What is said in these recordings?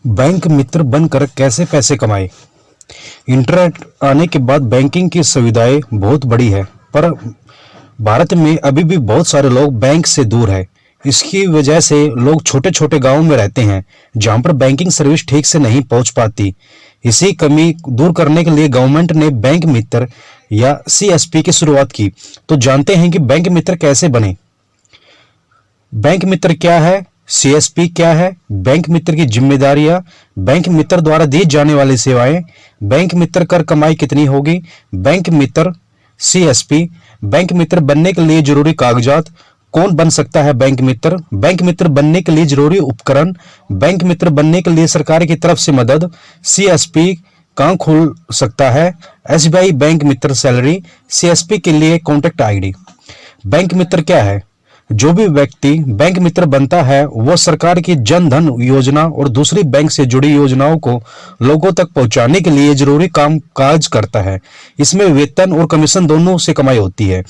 Bank मित्र बनकर कैसे पैसे कमाएं। इंटरनेट आने के बाद बैंकिंग की सुविधाएं बहुत बड़ी है, पर भारत में अभी भी बहुत सारे लोग बैंक से दूर है। इसकी वजह से लोग छोटे छोटे गांवों में रहते हैं जहां पर बैंकिंग सर्विस ठीक से नहीं पहुंच पाती। इसी कमी दूर करने के लिए गवर्नमेंट ने बैंक मित्र या सीएसपी की शुरुआत की। तो जानते हैं कि बैंक मित्र कैसे बने। बैंक मित्र क्या है, सीएसपी क्या है, बैंक मित्र की जिम्मेदारियां, बैंक मित्र द्वारा दी जाने वाली सेवाएं, बैंक मित्र कर कमाई कितनी होगी, बैंक मित्र सीएसपी, बैंक मित्र बनने के लिए जरूरी कागजात, कौन बन सकता है बैंक मित्र बनने के लिए जरूरी उपकरण, बैंक मित्र बनने के लिए सरकार की तरफ से मदद, सीएसपी कहां खुल सकता है, एसबीआई बैंक मित्र सैलरी, सीएसपी के लिए कॉन्टैक्ट आईडी। बैंक मित्र क्या है? जो भी व्यक्ति बैंक मित्र बनता है वो सरकार की जन धन योजना और दूसरी बैंक से जुड़ी योजनाओं को लोगों तक पहुंचाने के लिए जरूरी काम काज करता है। इसमें वेतन और कमीशन दोनों से कमाई होती है।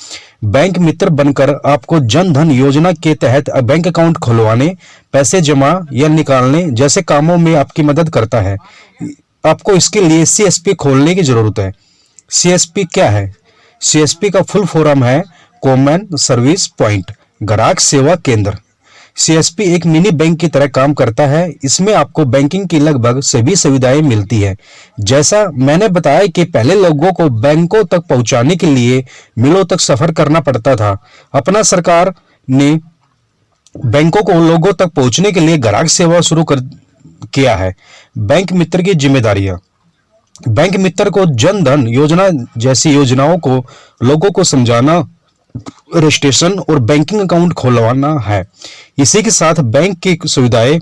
बैंक मित्र बनकर आपको जन धन योजना के तहत बैंक अकाउंट खुलवाने, पैसे जमा या निकालने जैसे कामों में आपकी मदद करता है। आपको इसके लिए सीएसपी खोलने की जरूरत है। सीएसपी क्या है? सीएसपी का फुल फॉर्म है कॉमन सर्विस पॉइंट, ग्राहक सेवा केंद्र। सीएसपी एक मिनी बैंक की तरह काम करता है। इसमें आपको बैंकिंग की लगभग सभी सुविधाएं मिलती है। जैसा मैंने बताया कि पहले लोगों को बैंकों तक पहुंचाने के लिए मिलों तक सफर करना पड़ता था। अपना सरकार ने बैंकों को लोगों तक पहुंचने के लिए ग्राहक सेवा शुरू कर किया है। बैंक मित्र की जिम्मेदारियां। बैंक मित्र को जन धन योजना जैसी योजनाओं को लोगों को समझाना, रजिस्ट्रेशन और बैंकिंग अकाउंट खोलवाना है। इसी के साथ बैंक की सुविधाएं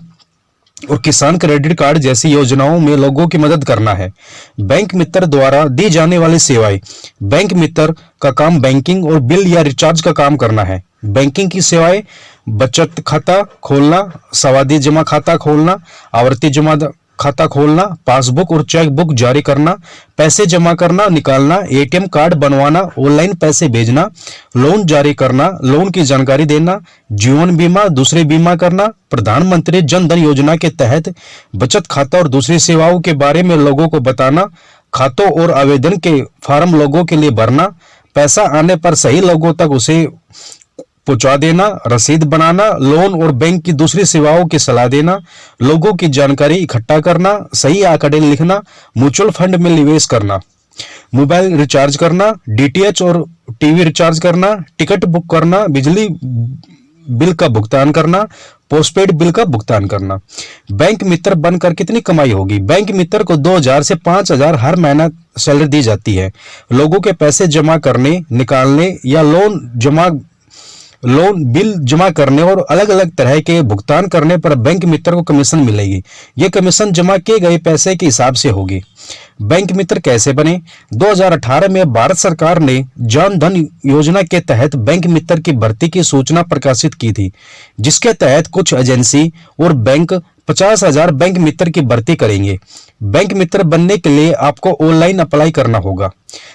और किसान क्रेडिट कार्ड जैसी योजनाओं में लोगों की मदद करना है। बैंक मित्र द्वारा दी जाने वाली सेवाएं। बैंक मित्र का काम बैंकिंग और बिल या रिचार्ज का काम करना है। बैंकिंग की सेवाएं: बचत खाता खोलना, सावधि जमा खाता खोलना, आवर्ती जमा खाता खोलना, पासबुक और चेक बुक जारी करना, पैसे जमा करना निकालना, एटीएम कार्ड बनवाना, ऑनलाइन पैसे भेजना, लोन जारी करना, लोन की जानकारी देना, जीवन बीमा, दूसरे बीमा करना, प्रधानमंत्री जन धन योजना के तहत बचत खाता और दूसरी सेवाओं के बारे में लोगों को बताना, खातों और आवेदन के फॉर्म लोगों के लिए भरना, पैसा आने पर सही लोगों तक उसे पहुंचा देना, रसीद बनाना, लोन और बैंक की दूसरी सेवाओं की सलाह देना, लोगों की जानकारी इकट्ठा करना, सही आंकड़े लिखना, म्यूचुअल फंड में निवेश करना, मोबाइल रिचार्ज करना, डीटीएच और टीवी रिचार्ज करना, टिकट बुक करना, बिजली बिल का भुगतान करना, पोस्टपेड बिल का भुगतान करना। बैंक मित्र बनकर कितनी कमाई होगी? बैंक मित्र को 2000 से 5000 हर महीना सैलरी दी जाती है। लोगों के पैसे जमा करने, निकालने या लोन बिल जमा करने और अलग अलग तरह के भुगतान करने पर बैंक मित्र को कमीशन मिलेगी। यह कमीशन जमा किए गए पैसे के हिसाब से होगी। बैंक मित्र कैसे बने? 2018 में भारत सरकार ने जन धन योजना के तहत बैंक मित्र की भर्ती की सूचना प्रकाशित की थी, जिसके तहत कुछ एजेंसी और बैंक 50,000 बैंक मित्र की भर्ती करेंगे। बैंक मित्र बनने के लिए आपको ऑनलाइन अप्लाई करना होगा।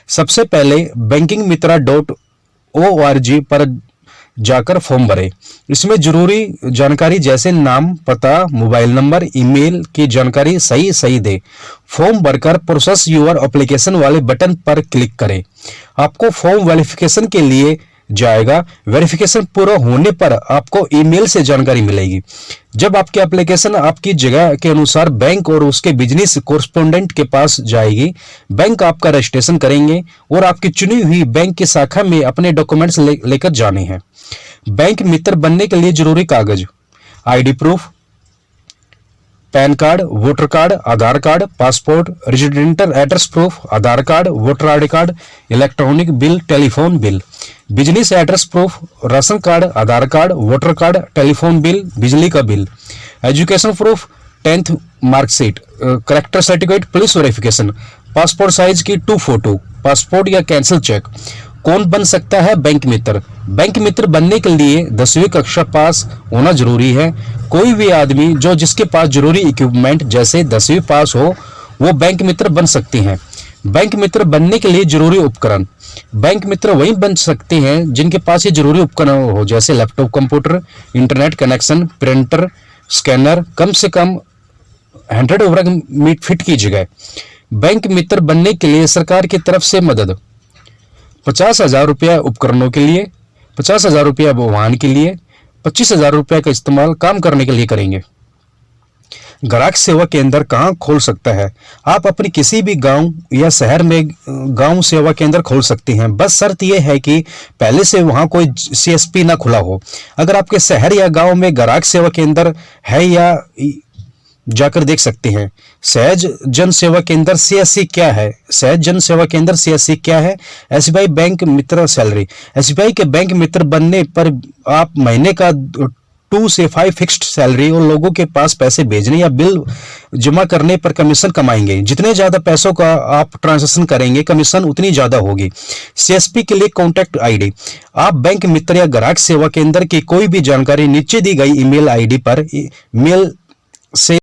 सबसे पहले bankingmitra.org पर जाकर फॉर्म भरें। इसमें जरूरी जानकारी जैसे नाम, पता, मोबाइल नंबर, ईमेल की जानकारी सही दे। फॉर्म भरकर प्रोसेस यूर एप्लीकेशन वाले बटन पर क्लिक करें। आपको फॉर्म वेरिफिकेशन के लिए जाएगा। वेरिफिकेशन पूरा होने पर आपको ईमेल से जानकारी मिलेगी। जब आपकी एप्लीकेशन आपकी जगह के अनुसार बैंक और उसके बिजनेस कोरेस्पोंडेंट के पास जाएगी, बैंक आपका रजिस्ट्रेशन करेंगे और आपकी चुनी हुई बैंक की शाखा में अपने डॉक्यूमेंट्स लेकर जाने हैं। बैंक मित्र बनने के लिए जरूरी कागज: ID proof, PAN card, voter card, Aadhaar card, passport, residential address proof, Aadhaar card, voter ID card, electronic bill, telephone bill, business address proof, ration card, Aadhaar card, voter card, telephone bill, बिजली का bill, education proof, 10th marksheet, character certificate, police verification, passport size की 2 photo, passport या cancel cheque. कौन बन सकता है bank मित्र? Bank मित्र बनने के लिए 10वीं कक्षा पास होना जरूरी है। कोई भी आदमी जिसके पास जरूरी इक्विपमेंट जैसे 10वीं पास हो, वो बैंक मित्र बन सकते हैं। बैंक मित्र बनने के लिए जरूरी उपकरण: बैंक मित्र वही बन सकते हैं जिनके पास ये जरूरी उपकरण हो, जैसे laptop, computer, internet connection, printer, scanner, कम से कम 100 वर्ग फीट की जगह। बैंक मित्र बनने के लिए सरकार की तरफ से मदद, 50,000 रुपया उपकरणों के लिए, 50,000 रुपया वाहन के लिए, 25,000 रुपया का इस्तेमाल काम करने के लिए करेंगे। ग्राहक सेवा केंद्र कहाँ खोल सकता है? आप अपने किसी भी गांव या शहर में गांव सेवा केंद्र खोल सकते हैं। बस शर्त यह है कि पहले से वहां कोई सीएसपी ना खुला हो। अगर आपके शहर या गांव में ग्राहक सेवा केंद्र है या जाकर देख सकते हैं। सहज जन सेवा केंद्र सीएससी क्या है? सहज जन सेवा केंद्र सीएससी क्या है? एसबीआई बैंक मित्र सैलरी। एसबीआई के बैंक मित्र बनने पर आप महीने का 2 से 5 फिक्स्ड सैलरी और लोगों के पास पैसे भेजने या बिल जमा करने पर कमीशन कमाएंगे। जितने ज्यादा पैसों का आप ट्रांजैक्शन करेंगे, कमीशन उतनी ज्यादा होगी। सीएसपी के लिए कॉन्टैक्ट आईडी। आप बैंक मित्र या ग्राहक सेवा केंद्र की कोई भी जानकारी नीचे दी गई ईमेल आईडी पर मेल से